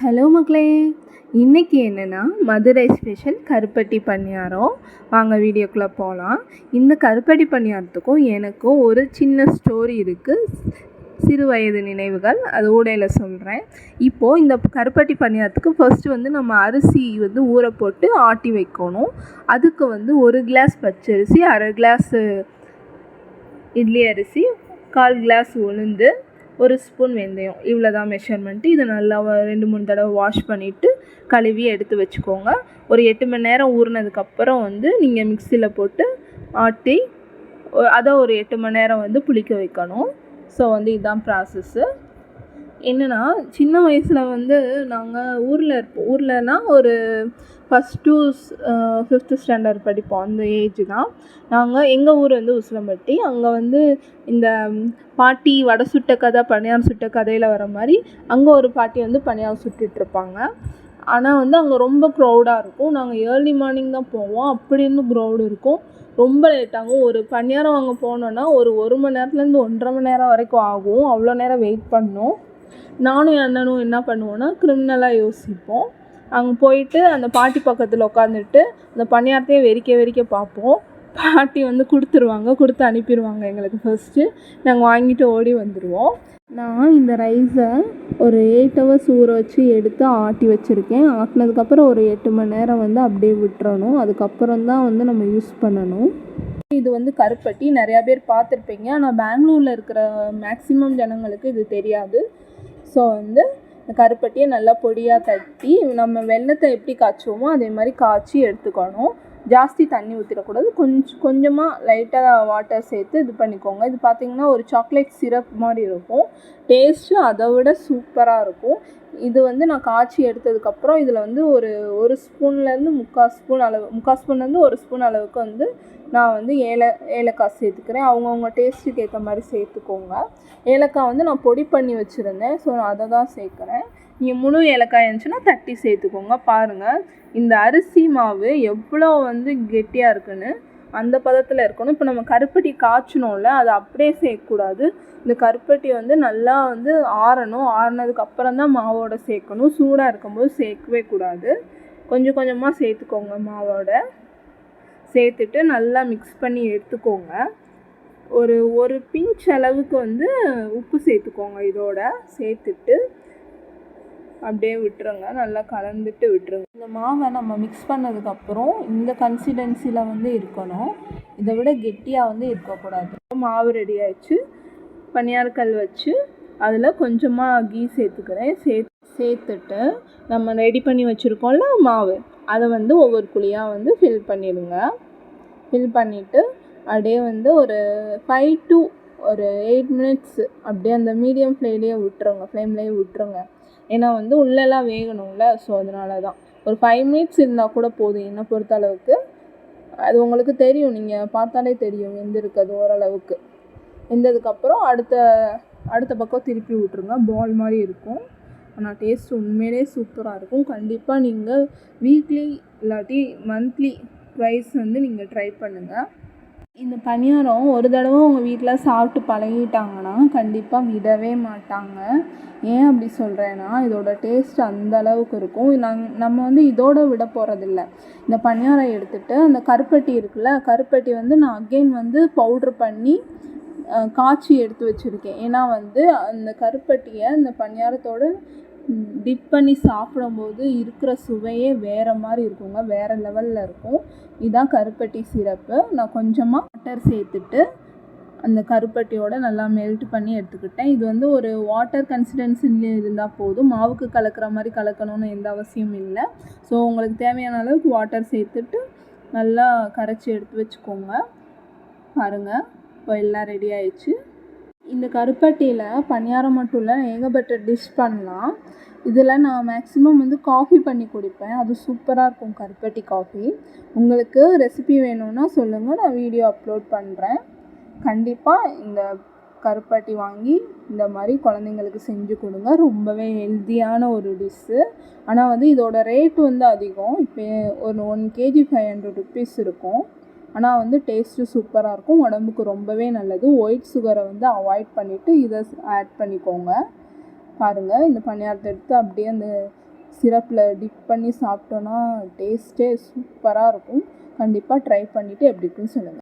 Hello மக்களே, இன்றைக்கி என்னென்னா மதுரை ஸ்பெஷல் கருப்பட்டி பணியாரம். வாங்க வீடியோக்குள்ளே போகலாம். இந்த கருப்பட்டி பணியாரத்துக்கும் எனக்கும் ஒரு சின்ன ஸ்டோரி இருக்குது, சிறு வயது நினைவுகள். அது ஊடையில் சொல்கிறேன். இப்போது இந்த கருப்பட்டி பணியாரத்துக்கு ஃபஸ்ட்டு நம்ம அரிசி ஊற போட்டு ஆட்டி வைக்கணும். அதுக்கு 1 கிளாஸ் பச்சரிசி, அரை கிளாஸு இட்லி அரிசி, 1/4 கிளாஸ் உளுந்து, 1 ஸ்பூன் வெந்தயம், இவ்வளோ தான் மெஷர்மெண்ட்டு. இதை நல்லா 2-3 தடவை வாஷ் பண்ணிவிட்டு கழுவி எடுத்து வச்சுக்கோங்க. ஒரு 8 மணி நேரம் ஊறினதுக்கப்புறம் நீங்கள் மிக்சியில் போட்டு ஆட்டி அதை ஒரு 8 மணி நேரம் புளிக்க வைக்கணும். ஸோ இதுதான் ப்ராசஸ்ஸு. என்னென்னா, சின்ன வயசில் நாங்கள் ஊரில் இருப்போம். ஊர்லனா ஒரு 1st to 5th ஸ்டாண்டர்ட் படிப்போம். அந்த ஏஜ் தான். எங்கள் ஊர் உசிலம்பட்டி. அங்கே இந்த பாட்டி வடை சுட்ட கதை, பணியாரம் சுட்ட கதையில் வர மாதிரி அங்கே ஒரு பாட்டி பணியாரம் சுட்டுட்ருப்பாங்க. ஆனால் அங்கே ரொம்ப க்ரௌடாக இருக்கும். நாங்கள் ஏர்லி மார்னிங் தான் போவோம். அப்படின்னு க்ரௌடு இருக்கும். ரொம்ப லேட்டாகும். ஒரு பணியாரம் வாங்க போனோன்னா ஒரு மணி நேரத்துலேருந்து 1.5 மணி நேரம் வரைக்கும் ஆகும். அவ்வளோ நேரம் வெயிட் பண்ணோம். நானும் என் அண்ணனும் என்ன பண்ணுவோன்னா, கிரிமினலாக யோசிப்போம். அங்கே போயிட்டு அந்த பாட்டி பக்கத்தில் உட்காந்துட்டு அந்த பணியாரத்தையே வெறிக்க பார்ப்போம். பாட்டி கொடுத்துருவாங்க, கொடுத்து அனுப்பிடுவாங்க எங்களுக்கு. ஃபஸ்ட்டு நாங்கள் வாங்கிட்டு ஓடி வந்துடுவோம். நான் இந்த ரைஸை ஒரு 8 ஹவர்ஸ் ஊற வச்சு எடுத்து ஆட்டி வச்சுருக்கேன். ஆட்டினதுக்கப்புறம் ஒரு 8 மணி நேரம் அப்படியே விட்டுறணும். அதுக்கப்புறம் தான் நம்ம யூஸ் பண்ணணும். இது கருப்பட்டி நிறையா பேர் பார்த்துருப்பீங்க. ஆனால் பெங்களூரில் இருக்கிற மேக்ஸிமம் ஜனங்களுக்கு இது தெரியாது. ஸோ இந்த கருப்பட்டியை நல்லா பொடியாக தட்டி நம்ம வெல்லத்தை எப்படி காய்ச்சுவோமோ அதே மாதிரி காய்ச்சி எடுத்துக்கணும். ஜாஸ்தி தண்ணி ஊற்றிடக்கூடாது. கொஞ்சமாக லைட்டாக வாட்டர் சேர்த்து இது பண்ணிக்கோங்க. இது பார்த்திங்கன்னா ஒரு சாக்லேட் சிரப் மாதிரி இருக்கும். டேஸ்ட்டு அதை விட சூப்பராக இருக்கும். இது நான் காய்ச்சி எடுத்ததுக்கப்புறம் இதில் ஒரு ஸ்பூன்லேருந்து 3/4 ஸ்பூன் அளவு, 3/4 ஸ்பூன்லேருந்து 1 ஸ்பூன் அளவுக்கு நான் ஏலக்காய் சேர்த்துக்கிறேன். அவங்கவுங்க டேஸ்ட்டுக்கு ஏற்ற மாதிரி சேர்த்துக்கோங்க. ஏலக்காய் நான் பொடி பண்ணி வச்சுருந்தேன். ஸோ நான் அதை தான் சேர்க்குறேன். நீங்கள் முழு ஏலக்காய் இருந்துச்சுன்னா தட்டி சேர்த்துக்கோங்க. பாருங்கள், இந்த அரிசி மாவு எவ்வளோ கெட்டியாக இருக்குன்னு அந்த பதத்தில் இருக்கணும். இப்போ நம்ம கருப்பட்டி காய்ச்சணும்ல, அதை அப்படியே சேர்க்கக்கூடாது. இந்த கருப்பட்டி நல்லா ஆறணும். ஆறினதுக்கப்புறம் தான் மாவோட சேர்க்கணும். சூடாக இருக்கும்போது சேர்க்கவே கூடாது. கொஞ்சம் கொஞ்சமாக சேர்த்துக்கோங்க. மாவோட சேர்த்துட்டு நல்லா மிக்ஸ் பண்ணி எடுத்துக்கோங்க. ஒரு பிஞ்ச் அளவுக்கு உப்பு சேர்த்துக்கோங்க. இதோட சேர்த்துட்டு அப்படியே விட்டுருங்க. நல்லா கலந்துட்டு விட்டுருங்க. இந்த மாவை நம்ம மிக்ஸ் பண்ணதுக்கப்புறம் இந்த கன்சிஸ்டன்சியில் இருக்கணும். இதை விட கெட்டியாக இருக்கக்கூடாது. மாவு ரெடி ஆயிடுச்சு. பணியாரக்கல் வச்சு அதில் கொஞ்சமாக கீ சேர்த்துக்கிறேன். சேர்த்துட்டு நம்ம ரெடி பண்ணி வச்சுருக்கோம்ல மாவு, அதை ஒவ்வொரு குழியாக ஃபில் பண்ணிடுங்க. ஃபில் பண்ணிவிட்டு அப்படியே ஒரு 5 to 8 மினிட்ஸ் அப்படியே அந்த மீடியம் ஃப்ளேம்லேயே விட்டுருங்க. ஏன்னா உள்ளெல்லாம் வேகணும்ல. ஸோ அதனால தான் ஒரு 5 மினிட்ஸ் இருந்தால் கூட போதும் என்னை பொறுத்த அளவுக்கு. அது உங்களுக்கு தெரியும், நீங்கள் பார்த்தாலே தெரியும் வெந்திருக்கிறது ஓரளவுக்கு. வெந்ததுக்கப்புறம் அடுத்த பக்கம் திருப்பி விட்ருங்க. பால் மாதிரி இருக்கும். ஆனால் டேஸ்ட் உண்மையிலே சூப்பராக இருக்கும். கண்டிப்பாக நீங்கள் வீக்லி இல்லாட்டி மந்த்லி ட்வைஸ் நீங்கள் ட்ரை பண்ணுங்கள். இந்த பணியாரம் ஒரு தடவை உங்கள் வீட்டில் சாப்பிட்டு பழகிட்டாங்கன்னா கண்டிப்பாக விடவே மாட்டாங்க. ஏன் அப்படி சொல்கிறேன்னா, இதோட டேஸ்ட் அந்த அளவுக்கு இருக்கும். நம்ம இதோட விட போகிறதில்ல. இந்த பணியாரம் எடுத்துகிட்டு அந்த கருப்பட்டி இருக்குல்ல, கருப்பட்டி நான் அகெயின் பவுட்ரு பண்ணி காய்ச்சி எடுத்து வச்சுருக்கேன். ஏன்னா அந்த கருப்பட்டியை இந்த பணியாரத்தோடு டிப் பண்ணி சாப்பிடும்போது இருக்கிற சுவையே வேறு மாதிரி இருக்குங்க. வேறு லெவலில் இருக்கும். இதுதான் கருப்பட்டி சிரப்பு. நான் கொஞ்சமாக வாட்டர் சேர்த்துட்டு அந்த கருப்பட்டியோடு நல்லா மெல்ட் பண்ணி எடுத்துக்கிட்டேன். இது ஒரு வாட்டர் கன்சிஸ்டன்சியில் இருந்தால் போதும். மாவுக்கு கலக்கிற மாதிரி கலக்கணும்னு எந்த அவசியமும் இல்லை. ஸோ உங்களுக்கு தேவையான அளவுக்கு வாட்டர் சேர்த்துட்டு நல்லா கரைச்சி எடுத்து வச்சுக்கோங்க. பாருங்கள், இப்போ எல்லாம் ரெடி ஆயிடுச்சு. இந்த கருப்பட்டியில் பணியாரம் மட்டும் இல்லை, ஏகப்பட்ட டிஷ் பண்ணலாம். இதில் நான் மேக்ஸிமம் காஃபி பண்ணி குடிப்பேன். அது சூப்பராக இருக்கும், கருப்பட்டி காஃபி. உங்களுக்கு ரெசிபி வேணும்னா சொல்லுங்கள், நான் வீடியோ அப்லோட் பண்ணுறேன். கண்டிப்பாக இந்த கருப்பட்டி வாங்கி இந்த மாதிரி குழந்தைங்களுக்கு செஞ்சு கொடுங்க. ரொம்பவே ஹெல்த்தியான ஒரு டிஷ்ஷு. ஆனால் இதோட ரேட்டு அதிகம். இப்போ ஒரு 1 kg 500 rupees இருக்கும். ஆனால் டேஸ்ட்டு சூப்பராக இருக்கும். உடம்புக்கு ரொம்பவே நல்லது. ஒயிட் சுகரை அவாய்ட் பண்ணிவிட்டு இதை ஆட் பண்ணிக்கோங்க. பாருங்கள், இந்த பணியாரத்தை எடுத்து அப்படியே அந்த சிரப்பில் டிப் பண்ணி சாப்பிட்டோன்னா டேஸ்ட்டே சூப்பராக இருக்கும். கண்டிப்பாக ட்ரை பண்ணிவிட்டு எப்படி இருக்குன்னு சொல்லுங்கள்.